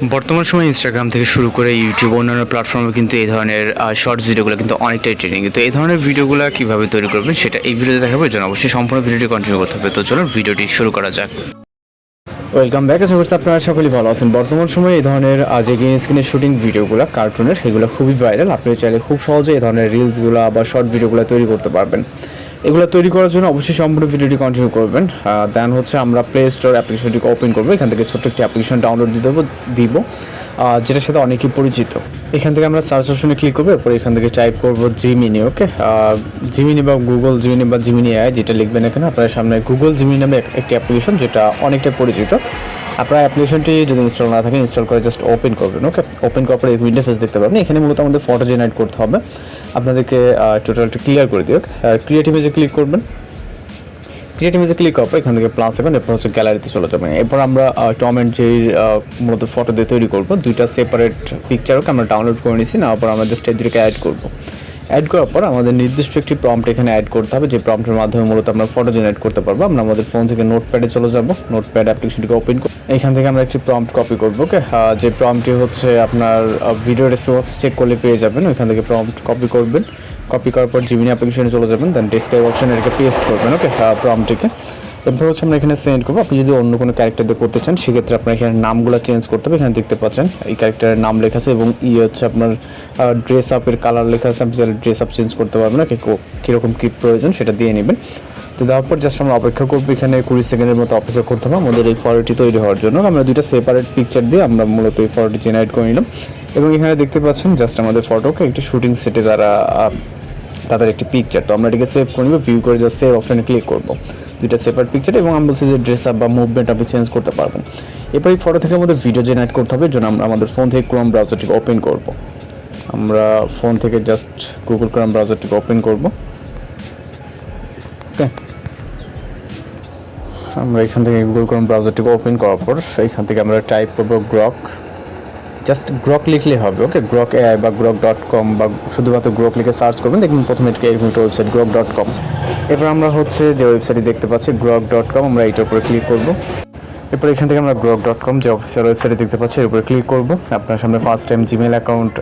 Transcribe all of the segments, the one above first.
বর্তমান সময়ে ইনস্টাগ্রাম থেকে শুরু করে ইউটিউব অন্যান্য প্ল্যাটফর্মে কিন্তু এই ধরনের শর্টস ভিডিওগুলো কিন্তু অনেকটাই ট্রেন্ডিং। কিন্তু এই ধরনের ভিডিওগুলো কীভাবে তৈরি করবেন সেটা এই ভিডিওতে দেখাবো। এর জন্য অবশ্যই সম্পূর্ণ ভিডিওটি কন্টিনিউ করতে হবে। তো চলুন ভিডিওটি শুরু করা যাক। Welcome back. আশা করছি আপনারা সকলেই ভালো আছেন। বর্তমান সময়ে এই ধরনের যে গ্রিন স্ক্রিনের শুটিং ভিডিওগুলো কার্টুনের সেগুলো খুবই ভাইরাল। আপনি চাইলে খুব সহজে এই ধরনের রিলসগুলো বা শর্ট ভিডিওগুলো তৈরি করতে পারবেন। এগুলো তৈরি করার জন্য অবশ্যই সম্পূর্ণ ভিডিওটি কন্টিনিউ করবেন। দেন হচ্ছে আমরা প্লে স্টোর অ্যাপ্লিকেশনটিকে ওপেন করবো। এখান থেকে ছোট্ট একটি অ্যাপ্লিকেশন ডাউনলোড দিব যেটার সাথে অনেকেই পরিচিত। এখান থেকে আমরা সার্চ অপশনে ক্লিক করবো। এরপর এখান থেকে টাইপ করবো জিমিনি। ওকে, জিমিনি বা গুগল জিমিনি বা জিমিনি এআই যেটা লিখবেন এখানে আপনার সামনে গুগল জিমিনি নামে একটি অ্যাপ্লিকেশন যেটা অনেকটা পরিচিত। আপনার অ্যাপ্লিকেশনটি যদি ইনস্টল না থাকে ইনস্টল করে জাস্ট ওপেন করবেন। ওকে, ওপেন করার পরে ইন্টারফেস দেখতে পাবেন। এখানে মূলত আমাদের ফটো জেনারেট করতে হবে। আপনাদেরকে টোটালটা ক্লিয়ার করে দিও। ক্রিয়েট ইমেজে ক্লিক করবেন। ক্রিয়েট ইমেজে ক্লিক করার পর এখান থেকে প্লাস এবং এরপর হচ্ছে গ্যালারিতে চলে যাবেন। এরপর আমরা টম অ্যান্ড জেরির মূলত ফটো দিয়ে তৈরি করবো। দুইটা সেপারেট পিকচারকে আমরা ডাউনলোড করে নিয়েছি। নেওয়ার পর আমরা জাস্ট এই দুটোকে অ্যাড করবো। অ্যাড করার পর আমাদের নির্দিষ্ট একটি প্রম্পট এখানে অ্যাড করতে হবে, যে প্রম্পটের মাধ্যমে মূলত আমরা ফটো জেনারেট করতে পারবো। আমরা আমাদের ফোন থেকে নোটপ্যাডে চলে যাব। নোটপ্যাড অ্যাপ্লিকেশনটিকে ওপেন করব। এখান থেকে আমরা একটি প্রম্পট কপি করবো। ওকে, যে প্রম্পটটি হচ্ছে আপনার ভিডিও রেসপন্স চেক করলে পেয়ে যাবেন। ওইখান থেকে প্রম্পট কপি করবেন। কপি করার পর জিমিনি অ্যাপ্লিকেশনে চলে যাবেন। দেন ডেসক্রাইব অপশনে এটাকে পেস্ট করবেন। ওকে, প্রম্পটটিকে এরপর হচ্ছে আমরা এখানে সেন্ড করবো। আপনি যদি অন্য কোনো ক্যারেক্টার দিয়ে করতে চান সেক্ষেত্রে আপনার এখানে নামগুলো চেঞ্জ করতে হবে। এখানে দেখতে পাচ্ছেন এই ক্যারেক্টারের নাম লেখা আছে এবং হচ্ছে আপনার ড্রেস আপের কালার লেখা আছে। আপনি যারা ড্রেস আপ চেঞ্জ করতে পারবেন না, কীরকম কী প্রয়োজন সেটা দিয়ে নেবেন। তো দেওয়ার পর জাস্ট আমরা অপেক্ষা করবো। এখানে 20 সেকেন্ডের মতো অপেক্ষা করতে হবে আমাদের এই ফটোটি তৈরি হওয়ার জন্য। আমরা দুইটা সেপারেট পিকচার দিয়ে আমরা মূলত এই ফটোটি জেনারেট করে নিলাম এবং এখানে দেখতে পাচ্ছেন জাস্ট আমাদের ফটোকে একটি শুটিং সেটে তাদের একটি পিকচার। তো আমরা এটিকে সেভ করে নিব। ভিউ করে জাস্ট সেভ অপশানে ক্লিক করবো। দুইটা সেপারেট পিকচার এবং আমি বলছি যে ড্রেস আপ বা মুভমেন্ট আপনি চেঞ্জ করতে পারবেন। এরপর এই ফটো থেকে আমাদের ভিডিও জেনারেট করতে হবে। এর জন্য আমরা আমাদের ফোন থেকে ক্রোম ব্রাউজারটিকে ওপেন করব। আমরা ফোন থেকে জাস্ট গুগল ক্রোম ব্রাউজারটিকে ওপেন করব। ওকে, আমরা এখান থেকে গুগল ক্রোম ব্রাউজারটিকে ওপেন করার পর এখান থেকে আমরা টাইপ করব গ্রক। জাস্ট গ্রক লিখলে হবে। ওকে, গ্রক এআই বা grok.com বা শুধুমাত্র গ্রক লিখে সার্চ করবেন, দেখবেন প্রথমে এরকম একটা ওয়েবসাইট grok.com। এরপর আমরা হচ্ছে যে ওয়েবসাইটটি দেখতে পাচ্ছি grok.com, আমরা এইটার উপরে ক্লিক করব। এরপর এখান থেকে আমরা grok.com যে অফিসিয়াল ওয়েবসাইটে দেখতে পাচ্ছি এর উপরে ক্লিক করব। আপনার সামনে first time Gmail account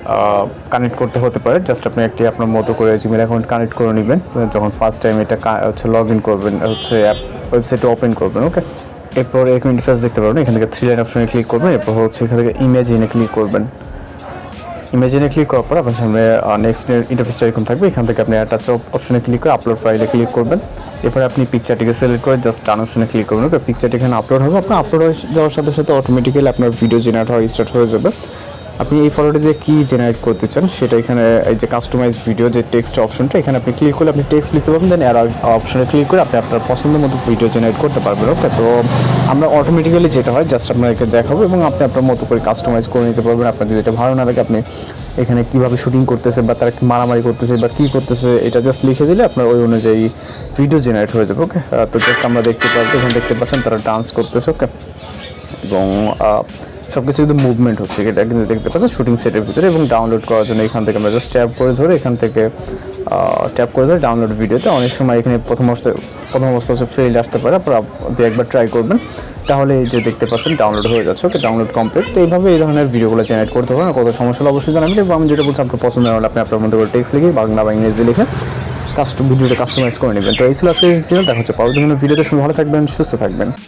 connect করতে হতে পারে। জাস্ট আপনি একটি আপনার মতো করে জিমেল অ্যাকাউন্ট কানেক্ট করে নেবেন যখন ফার্স্ট টাইম এটা হচ্ছে লগ ইন করবেন, হচ্ছে ওয়েবসাইটে ওপেন করবেন। ওকে, এরপর এরকম ইন্টারফেস দেখতে পারবেন। এখান থেকে 3 লাইন অপশনে ক্লিক করবেন। এরপর হচ্ছে এখান থেকে ইমেজিনে ক্লিক করবেন। ইমেজিনে ক্লিক করার পর আপনার সামনে নেক্সট ইন্টারফেসটা এরকম থাকবে। এখান থেকে আপনি অ্যাটাচ অপশনে ক্লিক করে আপলোড ফাইলে ক্লিক করবেন। এরপর আপনি পিকচারটিকে সিলেক্ট করে জাস্ট ডান অপশনে ক্লিক করবেন। ওকে, পিকচারটি এখানে আপলোড হবে। আপনার আপলোড হয়ে যাওয়ার সাথে সাথে অটোমেটিক্যালি আপনার ভিডিও জেনারেট হওয়া স্টার্ট হয়ে যাবে। আপনি এই ফটোটি দিয়ে কী জেনারেট করতে চান সেটা এখানে এই যে কাস্টমাইজ ভিডিও যে টেক্সট অপশনটা এখানে আপনি ক্লিক করলে আপনি টেক্সট লিখতে পারবেন। দেন আর অপশনে ক্লিক করে আপনি আপনার পছন্দের মতো ভিডিও জেনারেট করতে পারবেন। ওকে, তো আমরা অটোমেটিক্যালি যেটা হয় জাস্ট আপনাকে দেখাবো এবং আপনি আপনার মতো করে কাস্টমাইজ করে নিতে পারবেন। আপনার যদি এটা ভালো না লাগে আপনি এখানে কীভাবে শুটিং করতেছে বা তারা মারামারি করতেছে বা কী করতেছে এটা জাস্ট লিখে দিলে আপনার ওই অনুযায়ী ভিডিও জেনারেট হয়ে যাবে। ওকে, তো জাস্ট আমরা দেখতে পারবো এখানে দেখতে পাচ্ছেন তারা ডান্স করতেছে। ওকে, এবং সব কিছু কিন্তু মুভমেন্ট হচ্ছে এটা কিন্তু দেখতে পাচ্ছেন শুটিং সেটের ভিতরে। এবং ডাউনলোড করার জন্য এখান থেকে আমরা জাস্ট ট্যাপ করে ধরে এখান থেকে ডাউনলোড ভিডিওতে অনেক সময় এখানে প্রথম অবস্থা হচ্ছে ফেইল্ড আসতে পারে। আপনারা একবার ট্রাই করবেন, তাহলে এই যে দেখতে পাচ্ছেন ডাউনলোড হয়ে যাচ্ছে। ওকে, ডাউনলোড কমপ্লিট। তো এইভাবে এই ধরনের ভিডিওগুলো জেনারেট করতে পারেন। কত সমস্যা হলে অবশ্যই জানাবেন এবং আমি যেটা বলছি আপনার পছন্দ হলে আপনি আপনার মধ্যে করে টেক্সট লিখে বাংলা বা ইংরেজি লিখে ভিডিওটা কাস্টমাইজ করে নেবেন। তো এই ছিল আজকে দেখা হচ্ছে পরবর্তী কোনো ভিডিওতে। ভালো থাকবেন, সুস্থ থাকবেন।